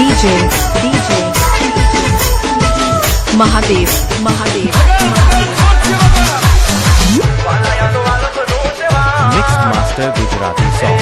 DJ Mahadev Mixed Master Gujarati song.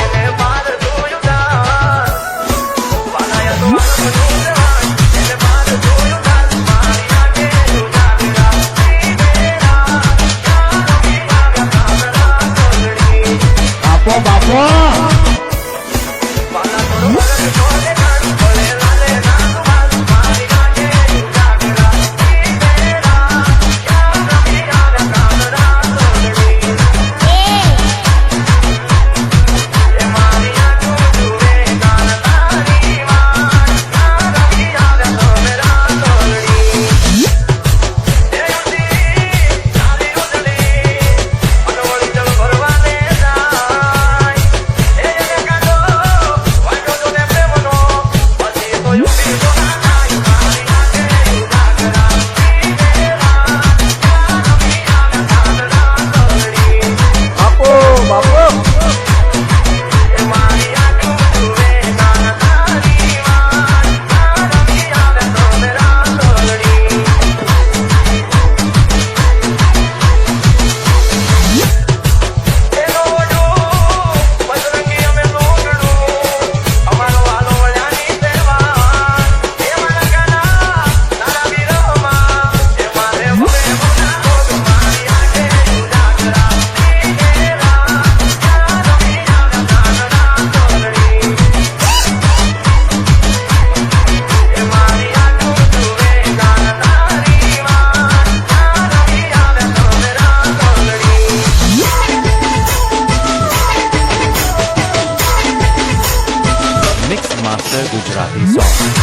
Master Gujarati song.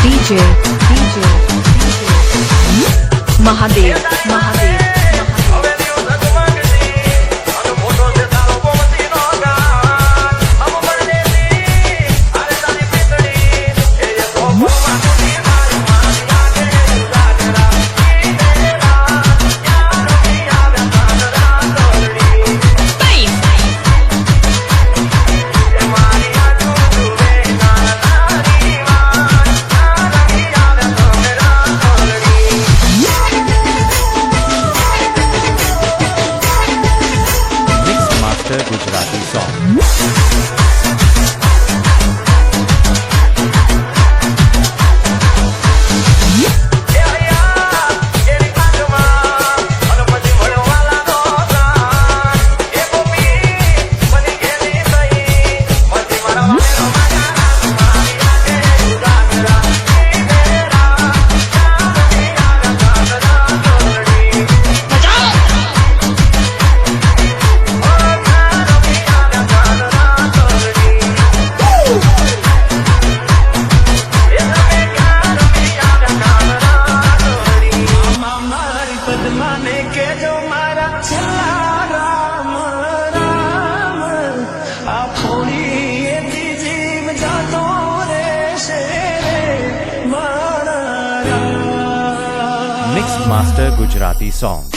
DJ Mahadev Gujarati song. Mixed Master Gujarati song.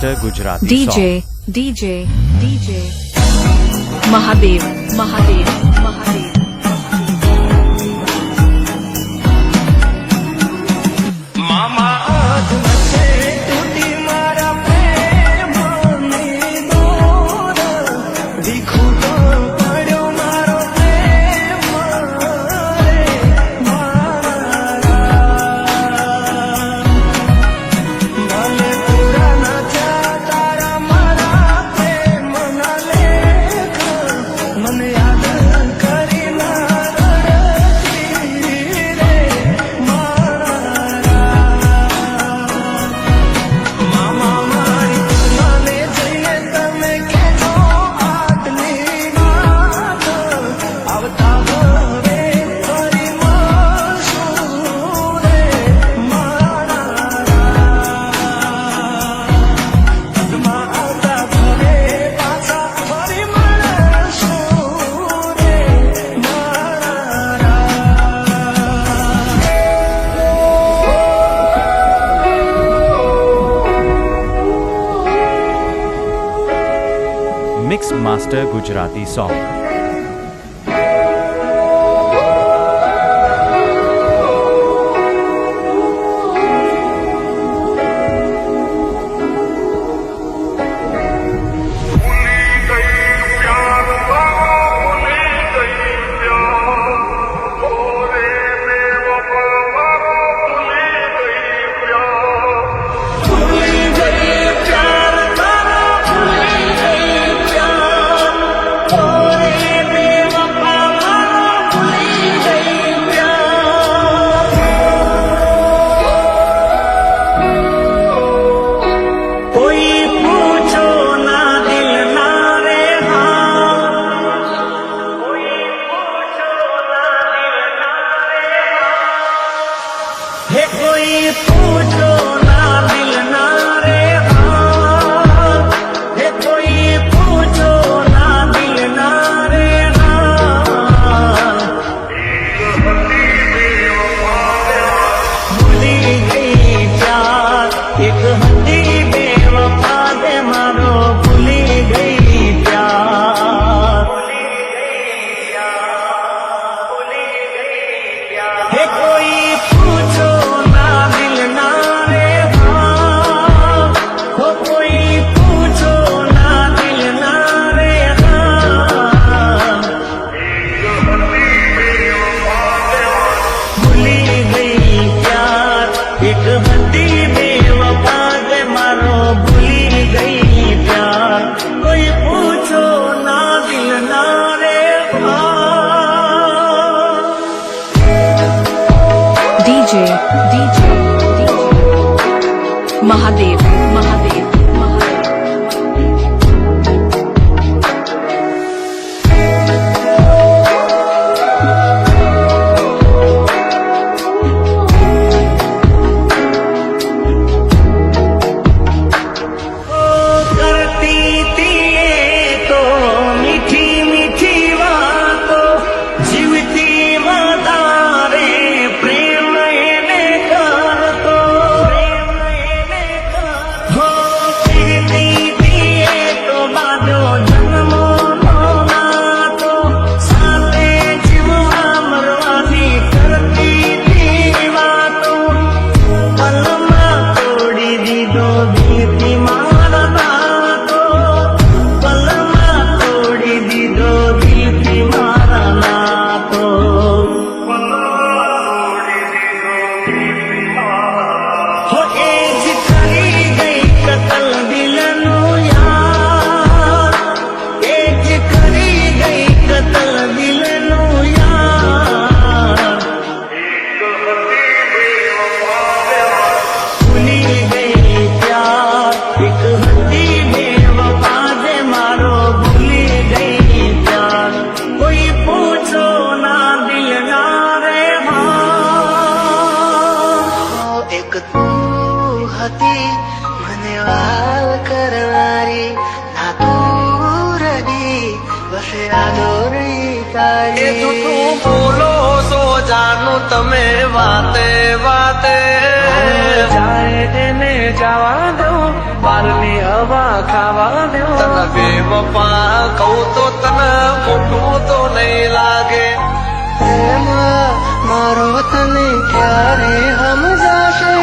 Master Gujarati DJ, song. DJ, Mahadev, Mahadev, Mahadev. मामा आज मचे टूटी मारा प्रेम में दूर दिखू तो पड़ो मारो प्रेम रे मारा भले पूरा न जा तारा मारा प्रेम न लेख मन याद करी ना रड़ती रे मारा मामा मारी नाने जઈને તમે કેજો આટલી વાત આવતા હવે ફરી મળશું રે મારા પદમાં આવતા ઘરે પાછા ફરી મળશું રે મારા Mixed Master Gujarati song. ભૂલી ગઈ પ્યાર તારો ભૂલી ગઈ પ્યાર ઓરે બેવફા મારો ભૂલી ગઈ પ્યાર કોઈ પૂછો ના દિલ ના રે હા કોઈ પૂછો ના દિલ ના રે હે કોઈ પૂછો ના દિલ ના રે હા હે કોઈ પૂછો ના દિલ ના રે હા ભૂલી ગઈ પ્યાર એક હતી બેવફા દે મારો ભૂલી ગઈ પ્યાર હે કોઈ પૂછો ના દિલ ના રે હા હો કોઈ પૂછો ના દિલ ના રે હા ભૂલી ગઈ પ્યાર એક હતી બેવફા દે મારો ભૂલી ગઈ પ્યાર કોઈ પૂછો ના દિલ ના રે હા DJ, Mahadev, Mahadev, Mahadev. करती थी ये तो मीठी मीठी बातों जीवती વધારે પ્રેમ એને કરતો હો કહેતી थी ये तो બાજો જન્મો નો નાતો સાથે જીવવા મરવાની કરતી थी વાતો પલમાં તોડી દીધો દિલથી મારા નાતો પલમાં તોડી દીધો દિલથી મારા નાતો હો એ જ કરી ગઈ કતલ દિલનું યાર એ જ કરી ગઈ કતલ દિલનું યાર ભૂલી ગઈ પ્યાર એક હતી બેવફા દે મારો ભૂલી ગઈ પ્યાર કોઈ પૂછો ના દિલ ના રે હા એક તું હતી મને વાલ કરનારી ના તું રહી બસ યાદોરી તારી એ તું બોલો સો જાનું તમે વાતે વાતે જાય તેને જવા દો બારની હવા ખાવા દો. તને બેવફા કહું તો તને ખોટું તો નહીં લાગે. પ્રેમ મારો તને ક્યારે સમજાશે?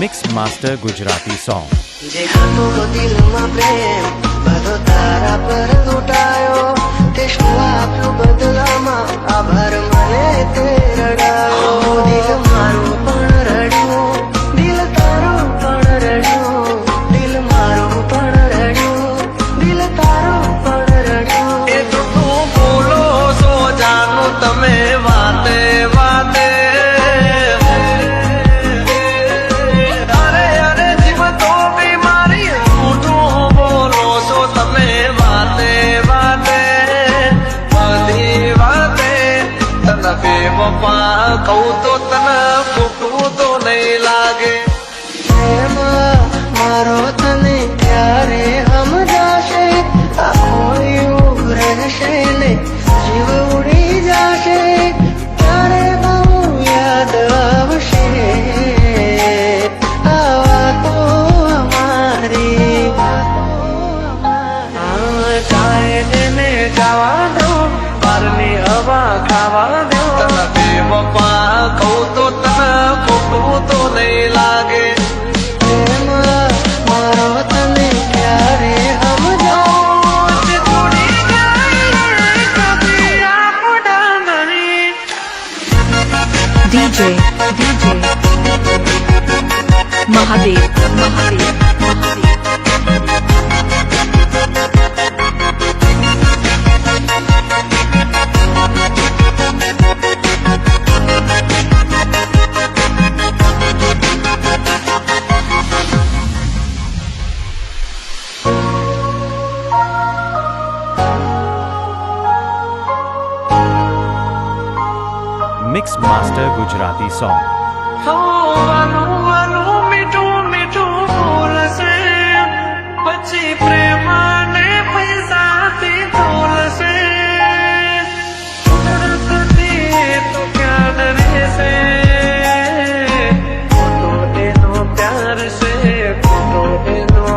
Mix master Gujarati song. જે હતો દિલમાં પ્રેમ બધો તારા પર લૂંટાયો. તે શું આપ્યું બદલામાં? આભાર મને તે રડાયો. દિલ મારું પણ રડ્યું, દિલ તારું પણ રડ્યું. દિલ મારું પણ રડ્યું, દિલ તારું પણ રડ્યું. એ તો તું બોલો છો જાનું તમે વાતે વાતે. બેવફા કહું તો તને ખોટું તો નહીં લાગે. પ્રેમ મારો તને ક્યારે સમજાશે? આખો રહેશે ને જીવ ઉડી જશે. ત્યારે બહુ યાદ આવશે આ વાતો અમારી. કાયદેને જવા દો, બારની હવા ખાવા દો. તને બેવફા કહું તો તને ખોટું તો નહીં લાગે. પ્રેમ મારો તને ક્યારે સમજાશે? થોડી કભી આપડા નહીં. DJ Mahadev Mahadev mix master Gujarati song. મીઠું મીઠું બોલશે પછી પ્રેમાને પૈસાથી તોલશે. કુદરતથી તો ક્યાં રહેશે? ખોટો એનો પ્યાર છે, ખોટો એનો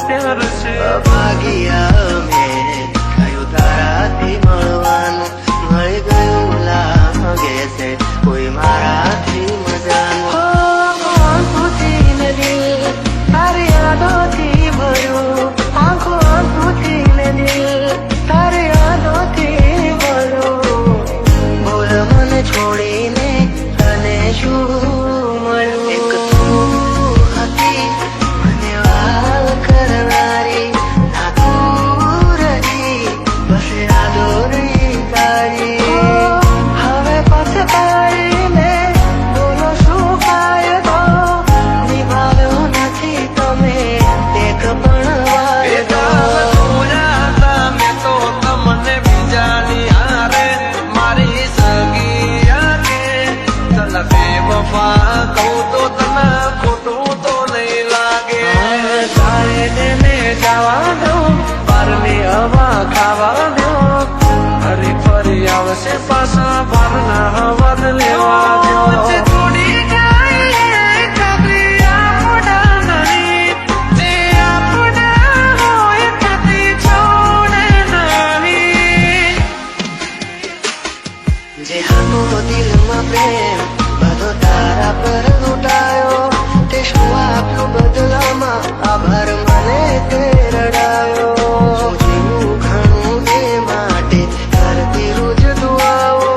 પ્યાર છે. ભાગ્યા મેં કયું તારાથી મળવાનું, મળી ગયું લાગે છે કોઈ મારાથી મજાનું. આંખોથી ને દિલ તારી યાદોથી ભર્યું. આંખોથી ને દિલ તારી યાદોથી ભર્યું. બોલ મને છોડીને તને શું મળ્યું? એક તું હતી મને વાલ કરનારી, ના તું રહી બસ યાદોની તારી. હવે પછતાઈને બોલો શું ફાયદો? નિભાવ્યો નથી તમે એક પણ વાયદો. મેં તો તમને બીજાની હારે મારી સગી યાદે. તને બેવફા કહું તો તને ખોટું તો નહીં લાગે. તારે તેને જવા દો, બારની હવા ખાવા દો. ફરી ફરી આવશે પાછા બારના હવા લેવા દો. થોડી કભી આપડા નહીં. જે આપડા હોય કદી છોડે નહીં. જે હતો દિલમાં પ્રેમ બધો તારા પર લૂંટાયો. તે શું આપ્યું બદલામાં? આભાર મને તે રડાયો. જીવું ઘણું એ માટે કરતી રોજ દુઆઓ.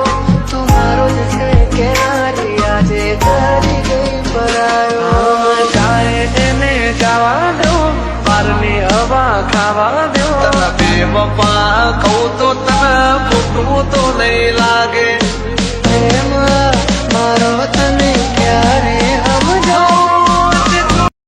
તું મારો જ છે ક્યારી આજે કરી ગઈ પરાયો. કાયદેને જવા દો, બારની હવા ખાવા દો. તને બેવફા કહું તો તને ખોટું તો નહીં લાગે.